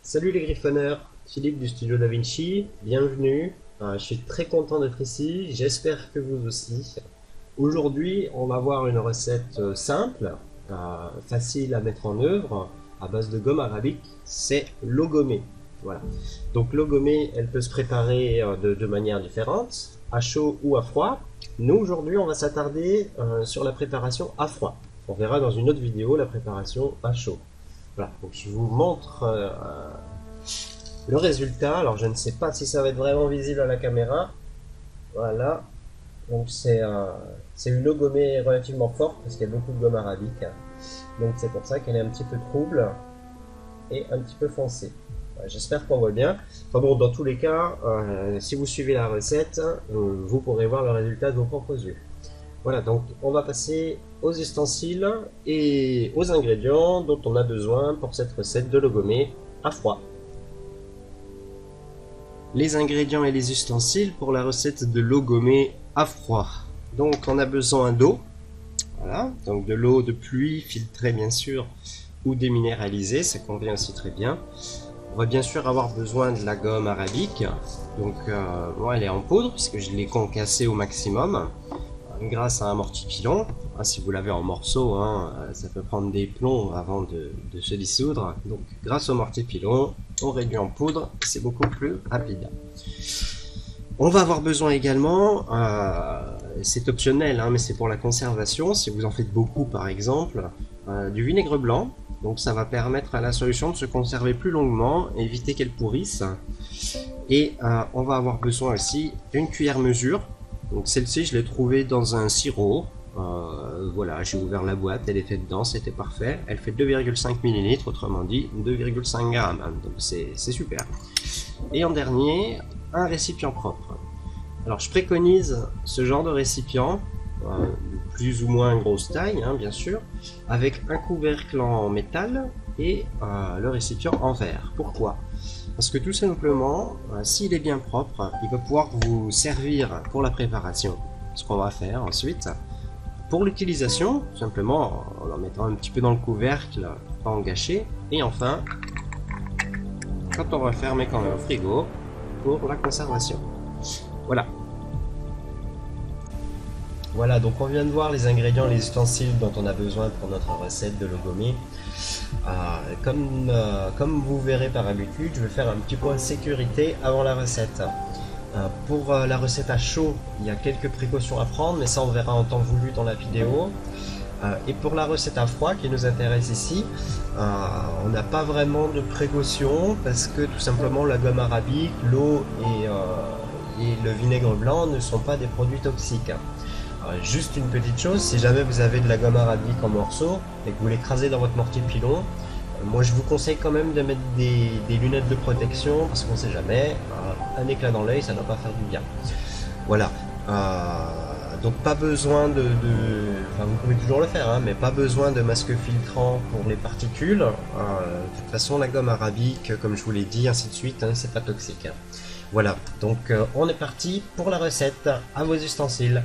Salut les Griffonneurs, Philippe du studio Da Vinci, bienvenue. Je suis très content d'être ici, j'espère que vous aussi. Aujourd'hui, on va voir une recette simple, facile à mettre en œuvre, à base de gomme arabique, c'est l'eau gommée. Voilà. Donc l'eau gommée, elle peut se préparer de manière différente, à chaud ou à froid. Nous, aujourd'hui, on va s'attarder sur la préparation à froid. On verra dans une autre vidéo la préparation à chaud. Voilà, donc je vous montre le résultat. Alors je ne sais pas si ça va être vraiment visible à la caméra. Voilà, donc c'est une eau gommée relativement forte parce qu'il y a beaucoup de gomme arabique. Donc c'est pour ça qu'elle est un petit peu trouble et un petit peu foncée. Voilà, j'espère qu'on voit bien. Enfin bon, dans tous les cas, si vous suivez la recette, vous pourrez voir le résultat de vos propres yeux. Voilà, donc on va passer aux ustensiles et aux ingrédients dont on a besoin pour cette recette de l'eau gommée à froid. Les ingrédients et les ustensiles pour la recette de l'eau gommée à froid. Donc on a besoin d'eau, voilà, donc de l'eau de pluie filtrée bien sûr ou déminéralisée, ça convient aussi très bien. On va bien sûr avoir besoin de la gomme arabique, donc moi elle est en poudre puisque je l'ai concassée au maximum grâce à un mortier-pilon. Si vous l'avez en morceaux, ça peut prendre des plombs avant de se dissoudre. Donc grâce au mortier-pilon, on réduit en poudre, c'est beaucoup plus rapide. On va avoir besoin également, c'est optionnel, mais c'est pour la conservation, si vous en faites beaucoup par exemple, du vinaigre blanc. Donc ça va permettre à la solution de se conserver plus longuement, éviter qu'elle pourrisse. Et on va avoir besoin aussi d'une cuillère mesure. Donc celle-ci, je l'ai trouvée dans un sirop. Voilà, j'ai ouvert la boîte, elle était dedans, c'était parfait. Elle fait 2,5 ml, autrement dit 2,5 grammes. Donc c'est super. Et en dernier, un récipient propre. Alors je préconise ce genre de récipient, de plus ou moins grosse taille, bien sûr, avec un couvercle en métal et le récipient en verre. Pourquoi ? Parce que tout simplement, s'il est bien propre, il va pouvoir vous servir pour la préparation. Ce qu'on va faire ensuite, pour l'utilisation, tout simplement en mettant un petit peu dans le couvercle, pas en gâcher. Et enfin, quand on va fermer quand même au frigo, pour la conservation. Voilà. Voilà, donc on vient de voir les ingrédients, les ustensiles dont on a besoin pour notre recette de l'eau gommée. Comme vous verrez par habitude, je vais faire un petit point de sécurité avant la recette. Pour la recette à chaud, il y a quelques précautions à prendre, mais ça on verra en temps voulu dans la vidéo. Et pour la recette à froid qui nous intéresse ici, on n'a pas vraiment de précautions parce que tout simplement la gomme arabique, l'eau et le vinaigre blanc ne sont pas des produits toxiques. Juste une petite chose, si jamais vous avez de la gomme arabique en morceaux et que vous l'écrasez dans votre mortier pilon, moi je vous conseille quand même de mettre des lunettes de protection parce qu'on sait jamais, un éclat dans l'œil ça ne doit pas faire du bien. Voilà. Donc pas besoin enfin vous pouvez toujours le faire, mais pas besoin de masque filtrant pour les particules. De toute façon la gomme arabique, comme je vous l'ai dit, ainsi de suite, c'est pas toxique. Voilà, donc on est parti pour la recette, à vos ustensiles.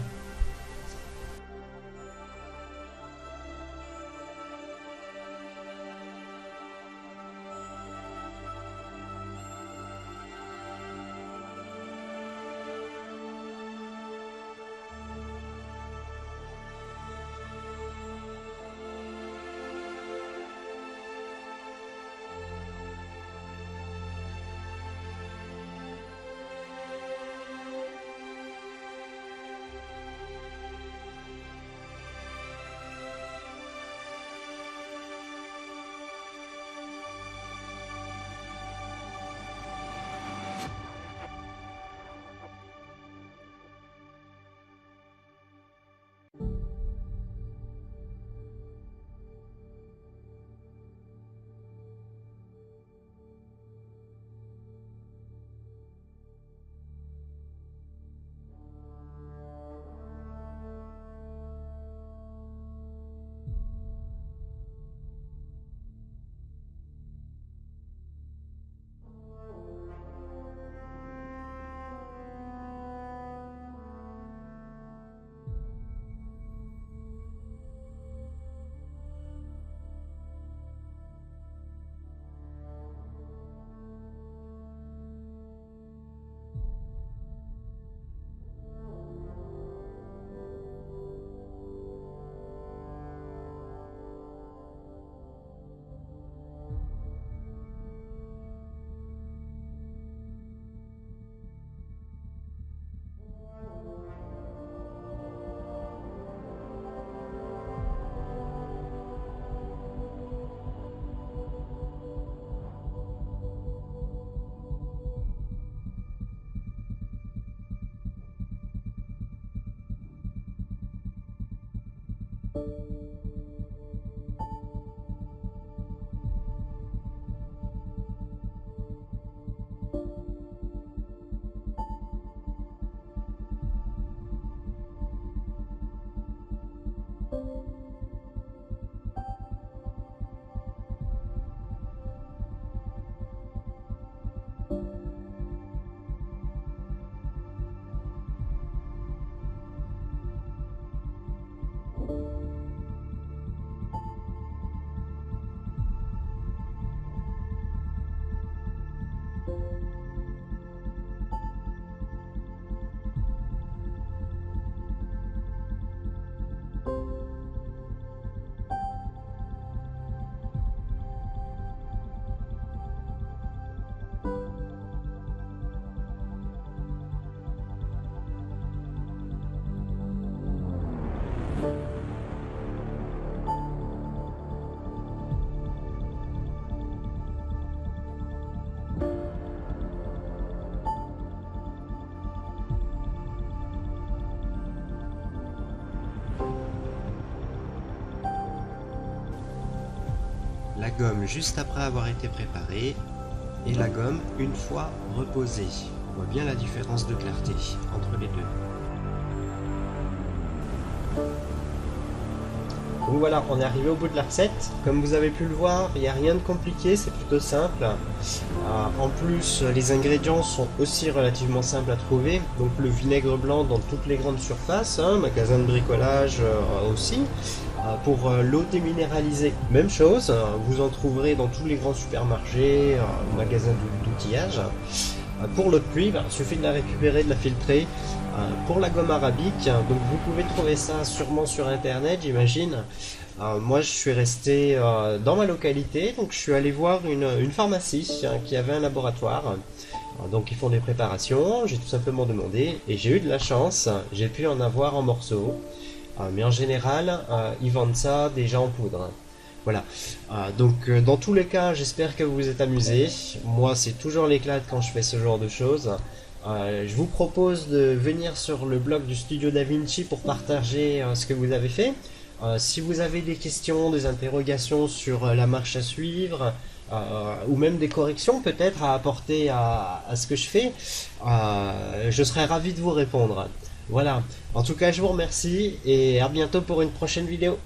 La gomme juste après avoir été préparée et la gomme une fois reposée. On voit bien la différence de clarté entre les deux. Donc voilà, on est arrivé au bout de la recette. Comme vous avez pu le voir, il n'y a rien de compliqué, c'est plutôt simple. En plus, les ingrédients sont aussi relativement simples à trouver. Donc le vinaigre blanc dans toutes les grandes surfaces, magasin de bricolage aussi. Pour l'eau déminéralisée, même chose, vous en trouverez dans tous les grands supermarchés, magasins d'outillage. Pour l'eau de cuivre, il suffit de la récupérer, de la filtrer. Pour la gomme arabique, donc vous pouvez trouver ça sûrement sur internet, j'imagine. Moi je suis resté dans ma localité, donc je suis allé voir une pharmacie qui avait un laboratoire. Donc ils font des préparations, j'ai tout simplement demandé et j'ai eu de la chance, j'ai pu en avoir en morceaux. Mais en général, ils vendent ça déjà en poudre. Voilà. Donc dans tous les cas, j'espère que vous vous êtes amusés. Moi, c'est toujours l'éclate quand je fais ce genre de choses. Je vous propose de venir sur le blog du Studio DaVinci pour partager ce que vous avez fait. Si vous avez des questions, des interrogations sur la marche à suivre, ou même des corrections peut-être à apporter à ce que je fais, je serais ravi de vous répondre. Voilà. En tout cas, je vous remercie et à bientôt pour une prochaine vidéo.